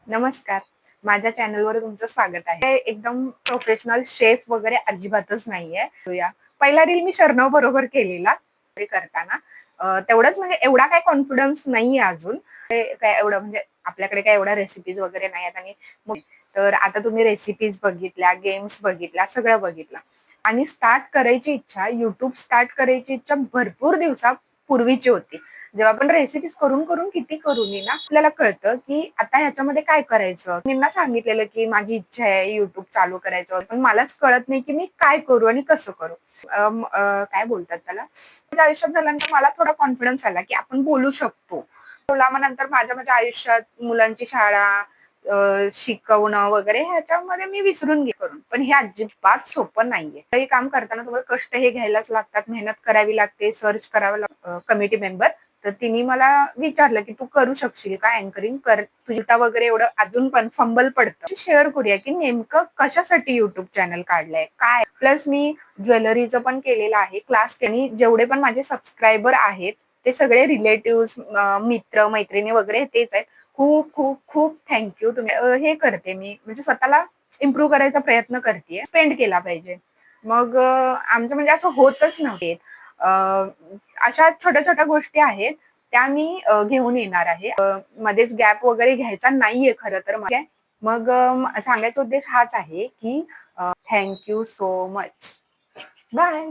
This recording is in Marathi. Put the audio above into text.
नमस्कार. माझ्या चॅनलवर तुमचं स्वागत आहे. एकदम प्रोफेशनल शेफ वगैरे अजिबातच नाहीये. पहिला रील मी शर्णव बरोबर केलेला ते करताना. तेवढंच म्हणजे एवढा काही कॉन्फिडन्स नाहीये अजून. ते काय एवढं म्हणजे आपल्याकडे काही एवढ्या रेसिपीज वगैरे नाही आहेत आणि तर आता तुम्ही रेसिपीज बघितल्या, गेम्स बघितल्या, सगळं बघितलं आणि स्टार्ट करायची इच्छा, YouTube स्टार्ट करायची इच्छा भरपूर दिवसापूर्वीची होती. जेव्हा आपण रेसिपीज करून करून किती करू नये ना, आपल्याला कळतं की आता ह्याच्यामध्ये काय करायचं. मी ना सांगितलेलं की माझी इच्छा आहे YouTube चालू करायचं, पण मलाच कळत नाही की मी काय करू आणि कसं करू. काय बोलतात त्याला, माझ्या आयुष्यात झाल्यानंतर मला थोडा कॉन्फिडन्स आला की आपण बोलू शकतो. मग नंतर माझ्या आयुष्यात मुलांची शाळा, शिकवणं वगैरे ह्याच्यामध्ये मी विसरून करून. पण हे अजिबात सोपं नाहीये. काही काम करताना तुम्हाला कष्ट हे घ्यायलाच लागतात, मेहनत करावी लागते, सर्च करावं लागतं. कमिटी मेंबर तर तिने मला विचारलं की तू करू शकशील का अँकरिंग कर, तुझ्या वगैरे एवढं अजून पण फंबल पडतं. शेअर करूया की नेमकं कशासाठी युट्यूब चॅनल काढलंय काय. प्लस मी ज्वेलरीचं पण केलेलं आहे क्लास. त्यांनी जेवढे पण माझे सबस्क्रायबर आहेत ते सगळे रिलेटिव्ह, मित्र मैत्रिणी वगैरे तेच आहेत. खूप खूप खूप थँक्यू. तुम्ही हे करते मी म्हणजे स्वतःला इम्प्रूव्ह करायचा प्रयत्न करते, स्पेंड केला पाहिजे. मग आमचं म्हणजे असं होतच नव्हते. अशा छोट्या छोट्या गोष्टी आहेत त्या मी घेऊन येणार आहे. मध्येच गॅप वगैरे घ्यायचा नाहीये खरं तर. मग सांगायचा उद्देश हाच आहे की थँक्यू सो मच. बाय.